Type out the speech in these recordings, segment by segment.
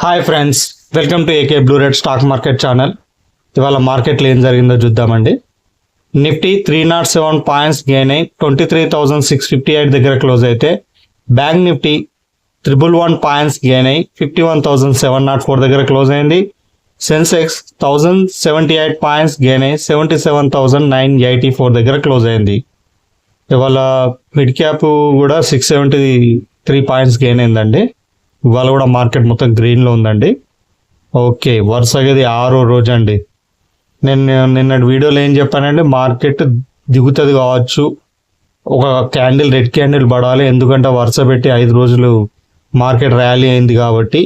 Hi friends, welcome to AK blue red stock market channel. ఇవాళ మార్కెట్లో ఏం జరిగిందో చూద్దామండి. నిఫ్టీ 307 పాయింట్స్ గెయిన్ అయి 23,658 దగ్గర క్లోజ్ అయితే, బ్యాంక్ నిఫ్టీ 111 పాయింట్స్ గెయిన్ అయి 51,704 దగ్గర క్లోజ్ అయింది. సెన్సెక్స్ 1,078 పాయింట్స్ గెయిన్ అయి 77,984 దగ్గర క్లోజ్ అయింది. ఇవాళ మిడ్ క్యాప్ కూడా 673 పాయింట్స్ గెయిన్ అయిందండి. ఇవాళ కూడా మార్కెట్ మొత్తం గ్రీన్లో ఉందండి. ఓకే, వరుసగా ఇది 6వ రోజు అండి. నేను నిన్నటి వీడియోలో ఏం చెప్పానండి, మార్కెట్ దిగుతుంది కావచ్చు, ఒక క్యాండిల్ రెడ్ క్యాండిల్ పడాలి, ఎందుకంటే వరుస పెట్టి 5 రోజులు మార్కెట్ ర్యాలీ అయింది కాబట్టి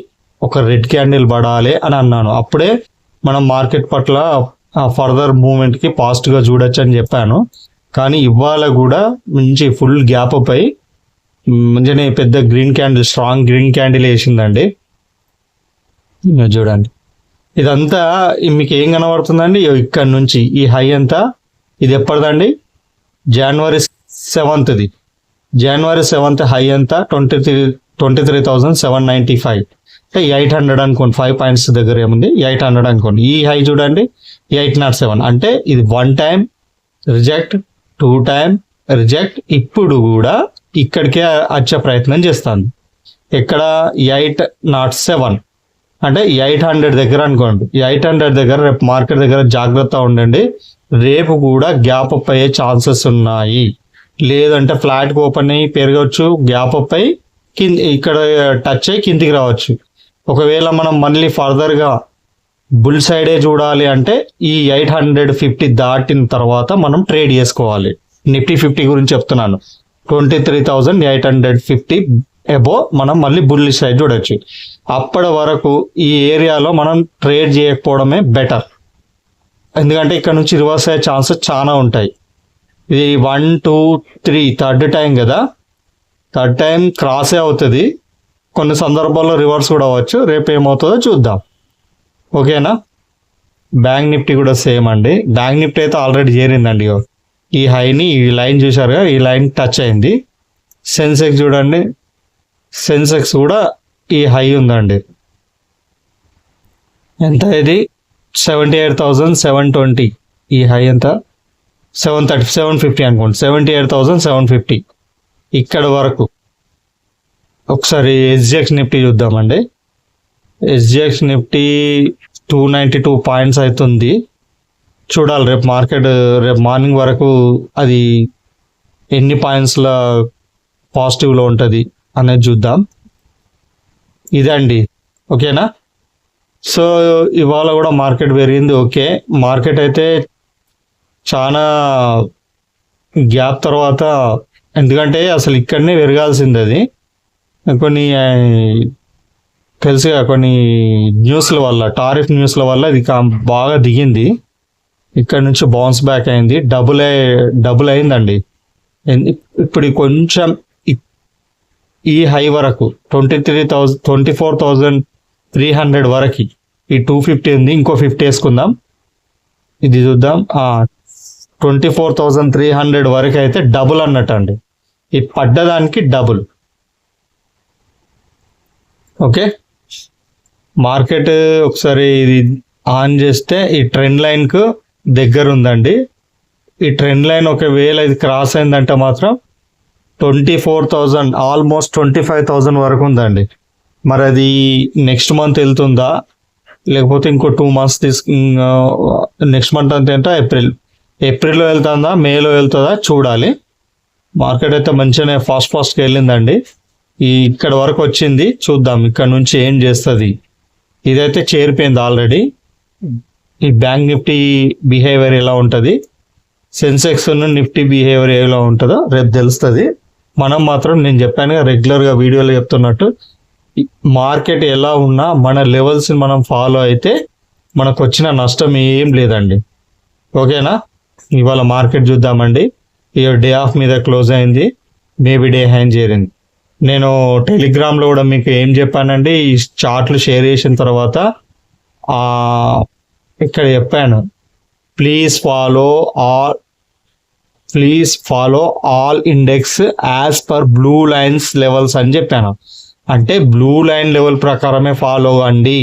ఒక రెడ్ క్యాండిల్ పడాలి అని అన్నాను. అప్పుడే మనం మార్కెట్ పట్ల ఫర్దర్ మూవ్మెంట్కి పాజిటివ్గా చూడొచ్చు అని చెప్పాను. కానీ ఇవాళ కూడా మంచి ఫుల్ గ్యాప్ పై మంచిగా పెద్ద green candle, strong green candle వేసిందండి. చూడండి, ఇదంతా మీకు ఏం కనబడుతుందండి? ఇక్కడ నుంచి ఈ హై అంతా ఇది ఎప్పటిదండి? జనవరి 7th. జనవరి 7th హై అంతా 23,795, అంటే 800 అనుకోండి. 5 పాయింట్స్ దగ్గర ఏముంది, 800 అనుకోండి. ఈ హై చూడండి 807, అంటే ఇది 1 టైం రిజెక్ట్, 2 టైం రిజెక్ట్. ఇప్పుడు కూడా ఇక్కడికే వచ్చే ప్రయత్నం చేస్తాను. ఇక్కడ 807 అంటే 800 దగ్గర అనుకోండి. 800 దగ్గర రేపు మార్కెట్ దగ్గర జాగ్రత్త ఉండండి. రేపు కూడా గ్యాప్ అప్ అయ్యే ఛాన్సెస్ ఉన్నాయి. లేదంటే ఫ్లాట్కి ఓపెన్ అయ్యి పెరగవచ్చు, గ్యాప్ అప్ అయ్యి ఇక్కడ టచ్ అయ్యి కిందికి రావచ్చు. ఒకవేళ మనం మళ్ళీ ఫర్దర్గా బుల్ సైడే చూడాలి అంటే ఈ 850 దాటిన తర్వాత మనం ట్రేడ్ చేసుకోవాలి. నిఫ్టీ 50 గురించి చెప్తున్నాను. 23,850 అబో మనం మళ్ళీ బుల్లిష్ సైడ్ చూడొచ్చు. అప్పటి వరకు ఈ ఏరియాలో మనం ట్రేడ్ చేయకపోవడమే బెటర్, ఎందుకంటే ఇక్కడ నుంచి రివర్స్ అయ్యే ఛాన్సెస్ చాలా ఉంటాయి. ఇది 1, 2, 3 థర్డ్ టైం కదా, థర్డ్ టైం క్రాసే అవుతుంది. కొన్ని సందర్భాల్లో రివర్స్ కూడా అవ్వచ్చు. రేపు ఏమవుతుందో చూద్దాం. ఓకేనా? బ్యాంక్ నిఫ్టీ కూడా సేమ్ అండి. బ్యాంక్ నిఫ్టీ అయితే ఆల్రెడీ చేరిందండి. ఈ హైని, ఈ లైన్ చూసారుగా, ఈ లైన్ టచ్ అయింది. సెన్సెక్స్ చూడండి, సెన్సెక్స్ కూడా ఈ హై ఉందండి. ఎంత ఇది? 78,720. ఈ హై ఎంత? 750 అనుకోండి. 78,750 ఇక్కడ వరకు. ఒకసారి ఎస్జిఎక్స్ నిఫ్టీ చూద్దామండి. ఎస్జిఎక్స్ నిఫ్టీ 292 పాయింట్స్ అవుతుంది. చూడాలి రేపు మార్కెట్, రేపు మార్నింగ్ వరకు అది ఎన్ని పాయింట్స్ల పాజిటివ్లో ఉంటుంది అనేది చూద్దాం. ఇదండి. ఓకేనా? సో ఇవాళ కూడా మార్కెట్ పెరిగింది. ఓకే, మార్కెట్ అయితే చాలా గ్యాప్ తర్వాత, ఎందుకంటే అసలు ఇక్కడనే పెరగాల్సింది. అది కొన్ని తెలుసుగా, కొన్ని న్యూస్ల వల్ల, టారిఫ్ న్యూస్ల వల్ల ఇది బాగా దిగింది. ఇక్కడ నుంచి బౌన్స్ బ్యాక్ అయింది, డబుల్ అయిందండి. ఇప్పుడు కొంచెం ఈ హై వరకు 24,300 వరకు ఈ 250 ఉంది. ఇంకో 50 వేసుకుందాం. ఇది చూద్దాం. 24,300 వరకు అయితే డబుల్ అన్నట్టు అండి. ఈ పడ్డదానికి డబుల్. ఓకే, మార్కెట్ ఒకసారి ఇది ఆన్ చేస్తే ఈ ట్రెండ్ లైన్కు దగ్గర ఉందండి. ఈ ట్రెండ్ లైన్ ఒకవేళ ఇది క్రాస్ అయిందంటే మాత్రం 24,000, ఆల్మోస్ట్ 25,000 వరకు ఉందండి. మరి అది నెక్స్ట్ మంత్ వెళ్తుందా, లేకపోతే ఇంకో 2 months నెక్స్ట్ మంత్ అంటే ఏప్రిల్లో వెళ్తుందా, మేలో వెళ్తుందా చూడాలి. మార్కెట్ అయితే మంచిగానే ఫాస్ట్గా వెళ్ళిందండి. ఇక్కడ వరకు వచ్చింది. చూద్దాం ఇక్కడ నుంచి ఏం చేస్తుంది. ఇదైతే చేరిపోయింది ఆల్రెడీ. ఈ బ్యాంక్ నిఫ్టీ బిహేవియర్ ఎలా ఉంటుంది, సెన్సెక్స్ నిఫ్టీ బిహేవియర్ ఎలా ఉంటుందో రేపు తెలుస్తుంది. మనం మాత్రం, నేను చెప్పాను రెగ్యులర్గా వీడియోలో చెప్తున్నట్టు, మార్కెట్ ఎలా ఉన్నా మన లెవెల్స్ని మనం ఫాలో అయితే మనకు వచ్చిన నష్టం ఏం లేదండి. ఓకేనా? ఇవాళ మార్కెట్ చూద్దామండి. ఈ డే ఆఫ్ మీద క్లోజ్ అయింది, మేబీ డే హ్యాండ్ చేరింది. నేను టెలిగ్రామ్లో కూడా మీకు ఏం చెప్పానండి, ఈ చార్ట్లు షేర్ చేసిన తర్వాత ఇక్కడ చెప్పాను, please follow all index as per blue lines levels అని చెప్పాను. అంటే బ్లూ లైన్ లెవెల్ ప్రకారమే ఫాలో అవ్వండి.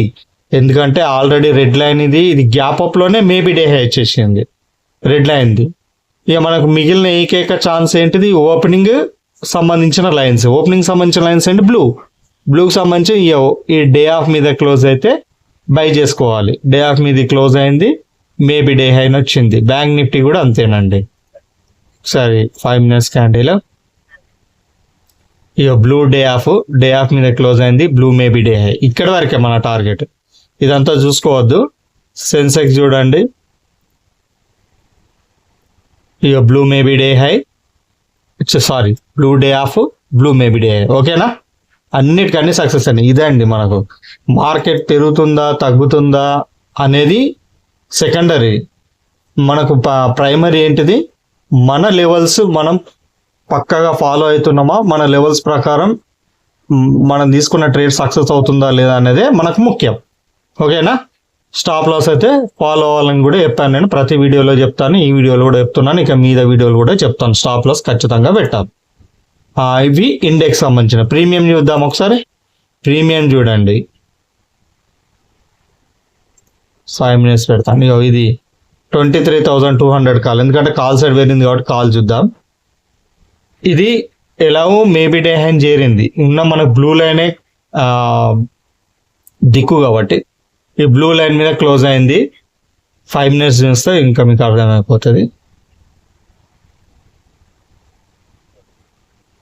ఎందుకంటే ఆల్రెడీ రెడ్ లైన్ ఇది గ్యాప్ అప్లోనే మేబీ డే హై వచ్చేసింది రెడ్ లైన్ది. ఇక మనకు మిగిలిన ఏకైక ఛాన్స్ ఏంటిది, ఓపెనింగ్ సంబంధించిన లైన్స్. ఓపెనింగ్ సంబంధించిన లైన్స్ ఏంటి, బ్లూకి సంబంధించి ఈ డే ఆఫ్ మీద క్లోజ్ అయితే బై చేసుకోవాలి. డే ఆఫ్ మీద క్లోజ్ అయింది, మేబీ డే హైన్ వచ్చింది. బ్యాంక్ నిఫ్టీ కూడా అంతేనండి. సరే 5 minutes క్యాండిల్ ఇక బ్లూ డే ఆఫ్ మీద క్లోజ్ అయింది, బ్లూ మేబీ డే హై. ఇక్కడ వరకే మన టార్గెట్, ఇదంతా చూసుకోవద్దు. సెన్సెక్స్ చూడండి, ఇక blue maybe day high, sorry blue day of, blue maybe day high. ఓకేనా, అన్నిటికన్నీ సక్సెస్ అని. ఇదే అండి మనకు మార్కెట్ పెరుగుతుందా తగ్గుతుందా అనేది సెకండరీ. మనకు ప్రైమరీ ఏంటిది, మన లెవెల్స్ మనం పక్కగా ఫాలో అవుతున్నామా, మన లెవెల్స్ ప్రకారం మనం తీసుకున్న ట్రేడ్ సక్సెస్ అవుతుందా లేదా అనేది మనకు ముఖ్యం. ఓకేనా, స్టాప్ లాస్ అయితే ఫాలో అవ్వాలని కూడా చెప్పాను నేను, ప్రతి వీడియోలో చెప్తాను, ఈ వీడియోలో కూడా చెప్తున్నాను, ఇక మీద వీడియోలు కూడా చెప్తాను. స్టాప్ లాస్ ఖచ్చితంగా పెట్టాలి. ఇవి ఇండెక్స్ సంబంధించిన. ప్రీమియం చూద్దాం ఒకసారి. ప్రీమియం చూడండి, 5 minutes పెడతాను. ఇది 23,200 కాల్, ఎందుకంటే కాల్ సైడ్ వెళ్ళింది కాబట్టి కాల్ చూద్దాం. ఇది ఎలాగో మేబీ డే హైన్ చేరింది, ఉన్న మనకు బ్లూ లైనే దిక్కు కాబట్టి ఈ బ్లూ లైన్ మీద క్లోజ్ అయింది. 5 minutes చూస్తే ఇంకా మీకు అర్థమైపోతుంది.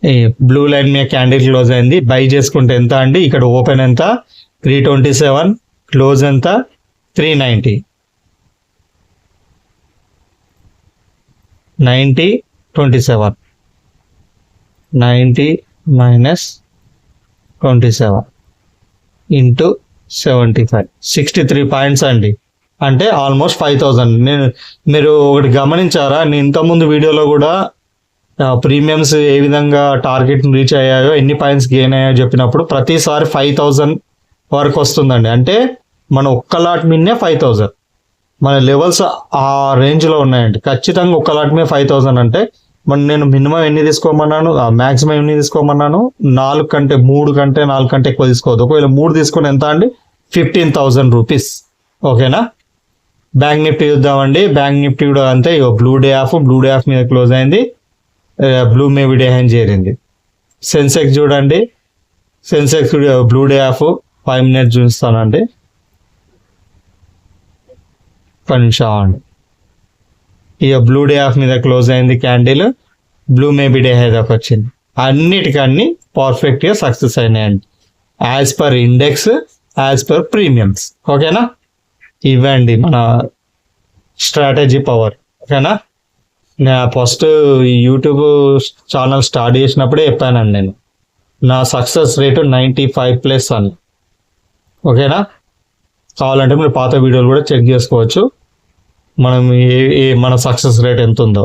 ఈ బ్లూ లైన్ మీద క్యాండిల్ క్లోజ్ అయింది. బై చేసుకుంటే ఎంత అండి, ఇక్కడ ఓపెన్ ఎంత 327, క్లోజ్ ఎంత 390. 27 90 minus 27 into 75, 63 పాయింట్స్ అండి. అంటే ఆల్మోస్ట్ 5,000. మీరు ఒకటి గమనించారా, నేను ఇంతకుముందు వీడియోలో కూడా ప్రీమియమ్స్ ఏ విధంగా టార్గెట్ రీచ్ అయ్యాయో, ఎన్ని పాయింట్స్ గెయిన్ అయ్యాయో చెప్పినప్పుడు ప్రతిసారి 5,000 వరకు వస్తుందండి. అంటే మన ఒక్క లాట్ మీదనే 5,000, మన లెవెల్స్ ఆ రేంజ్లో ఉన్నాయండి. ఖచ్చితంగా ఒక్క లాట్ మీద 5,000 అంటే నేను మినిమం ఎన్ని తీసుకోమన్నాను, మ్యాక్సిమం ఎన్ని తీసుకోమన్నాను, 3 కంటే 4 కంటే ఎక్కువ తీసుకోవద్దు. ఒకవేళ 3 తీసుకుని ఎంత అండి, 15,000 రూపీస్. ఓకేనా, బ్యాంక్ నిఫ్టీ చూద్దామండి. బ్యాంక్ నిఫ్టీ కూడా అంతే, బ్లూ డే ఆఫ్ మీద క్లోజ్ అయింది, బ్లూ మేబీ డే హైన్ చేరింది. సెన్సెక్స్ చూడండి, Sensex blue day of 5 minutes చూస్తానండి. 1 నిమిషం అండి. ఇక బ్లూ డే ఆఫ్ మీద క్లోజ్ అయింది candle, blue maybe day high దాకా వచ్చింది. అన్నిటికన్నీ పర్ఫెక్ట్గా సక్సెస్ అయినాయండి, as per index, as per premiums. ఓకేనా, ఇవ్వండి మన స్ట్రాటజీ పవర్. ఓకేనా, నేను ఫస్ట్ యూట్యూబ్ ఛానల్ స్టార్ట్ చేసినప్పుడే చెప్పానండి నేను, నా సక్సెస్ రేటు 95+ అని. ఓకేనా, కావాలంటే మీరు పాత వీడియోలు కూడా చెక్ చేసుకోవచ్చు, మనం మన సక్సెస్ రేట్ ఎంత ఉందో.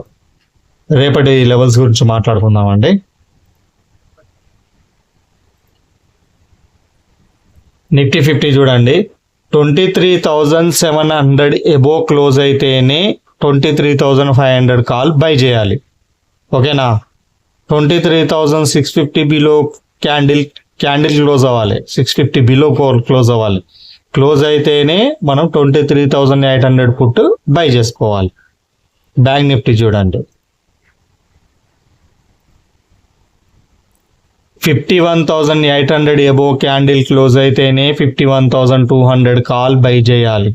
రేపటి లెవెల్స్ గురించి మాట్లాడుకుందామండి. నిఫ్టీ 50 చూడండి, 23,700 ఎబో క్లోజ్ అయితేనే 23,500 కాల్ బై చేయాలి. ఓకేనా, 23,650 బిలో క్యాండిల్ క్లోజ్ అవ్వాలి, 650 బిలో క్లోజ్ అవ్వాలి. క్లోజ్ అయితేనే మనం 23,800 పుట్ బై చేసుకోవాలి. బ్యాంక్ నిఫ్టీ చూడండి, 51,800 ఎబో క్యాండిల్ క్లోజ్ అయితేనే 51,200 కాల్ బై చేయాలి.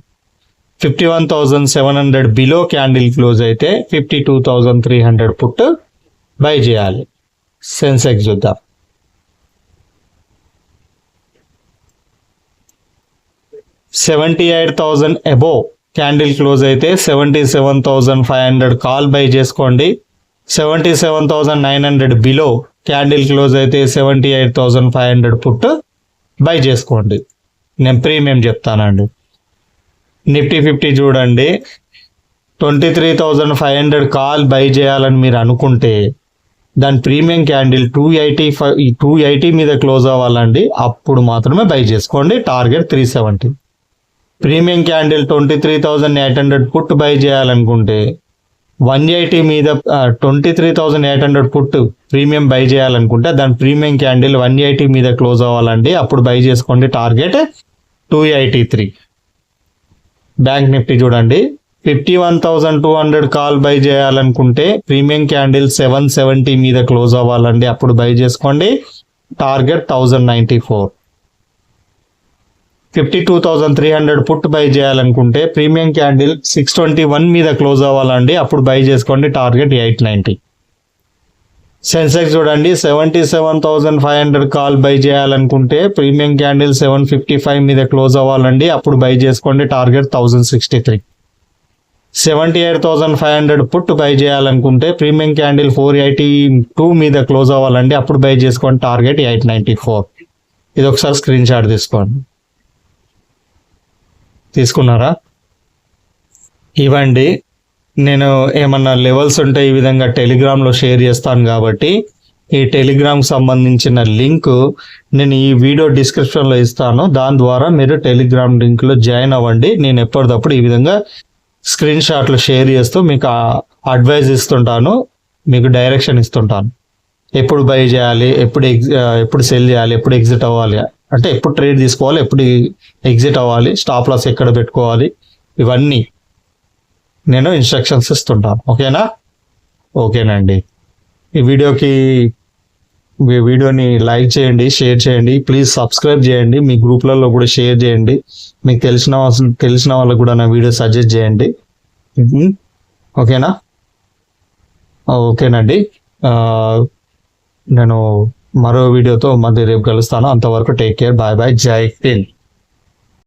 51,700 బిలో క్యాండిల్ క్లోజ్ అయితే 52,300 పుట్ బై చేయాలి. సెన్సెక్స్ చూద్దాం, 78,000 అబో క్యాండిల్ క్లోజ్ అయితే 77,500 కాల్ బై చేసుకోండి. 77,900 బిలో క్యాండిల్ క్లోజ్ అయితే 78,500 పుట్ బై చేసుకోండి. నేను ప్రీమియం చెప్తానండి. నిఫ్టీ 50 చూడండి, 23,500 కాల్ బై చేయాలని మీరు అనుకుంటే దాని ప్రీమియం క్యాండిల్ 280 మీద క్లోజ్ అవ్వాలండి, అప్పుడు మాత్రమే బై చేసుకోండి. Target 370. Premium candle 23,800 put by చేయాలనుకుంటే 180 మీద 23,800 పుట్ ప్రీమియం బై చేయాలనుకుంటే దాని ప్రీమియం క్యాండిల్ 180 మీద క్లోజ్ అవ్వాలండి, అప్పుడు బై చేసుకోండి. టార్గెట్ 283. బ్యాంక్ నిఫ్టీ చూడండి, 51,200 కాల్ బై చేయాలనుకుంటే ప్రీమియం క్యాండిల్ 770 మీద క్లోజ్ అవ్వాలండి, అప్పుడు బై చేసుకోండి. టార్గెట్ 1094. 52,300 పుట్ బై చేయాలనుకుంటే ప్రీమియం క్యాండిల్ 621 మీద క్లోజ్ అవ్వాలండి, అప్పుడు బై చేసుకోండి. టార్గెట్ 890. సెన్సెక్స్ చూడండి, 77,500 కాల్ బై చేయాలనుకుంటే ప్రీమియం క్యాండిల్ 755 మీద క్లోజ్ అవ్వాలండి, అప్పుడు బై చేసుకోండి. టార్గెట్ 1063. 78,500 పుట్ బై చేయాలనుకుంటే ప్రీమియం క్యాండిల్ 482 మీద క్లోజ్ అవ్వాలండి, అప్పుడు బై చేసుకోండి. టార్గెట్ 894. ఇది ఒకసారి స్క్రీన్ షాట్ తీసుకోండి. తీసుకున్నారా? ఇవ్వండి, నేను ఏమన్నా లెవెల్స్ ఉంటే ఈ విధంగా టెలిగ్రామ్లో షేర్ చేస్తాను కాబట్టి ఈ టెలిగ్రామ్కి సంబంధించిన లింక్ నేను ఈ వీడియో డిస్క్రిప్షన్లో ఇస్తాను. దాని ద్వారా మీరు టెలిగ్రామ్ లింక్లో జాయిన్ అవ్వండి. నేను ఎప్పటికప్పుడు ఈ విధంగా స్క్రీన్ షాట్లు షేర్ చేస్తూ మీకు అడ్వైజ్ ఇస్తుంటాను, మీకు డైరెక్షన్ ఇస్తుంటాను. ఎప్పుడు బై చేయాలి, ఎప్పుడు సెల్ చేయాలి, ఎప్పుడు ఎగ్జిట్ అవ్వాలి, అంటే ఎప్పుడు ట్రేడ్ తీసుకోవాలి, ఎప్పుడు ఎగ్జిట్ అవ్వాలి, స్టాప్ లాస్ ఎక్కడ పెట్టుకోవాలి, ఇవన్నీ నేను ఇన్స్ట్రక్షన్స్ ఇస్తుంటాను. ఓకేనా? ఓకేనండి. ఈ వీడియోని లైక్ చేయండి, షేర్ చేయండి, ప్లీజ్ సబ్స్క్రైబ్ చేయండి, మీ గ్రూప్లలో కూడా షేర్ చేయండి, మీకు తెలిసిన వాళ్ళకు కూడా నా వీడియో సజెస్ట్ చేయండి. ఓకేనా? ఓకేనండి. నేను మరో వీడియోతో మళ్ళీ రేపు కలుస్తాను. అంతవరకు టేక్ కేర్, బాయ్ బాయ్, జై హింద్.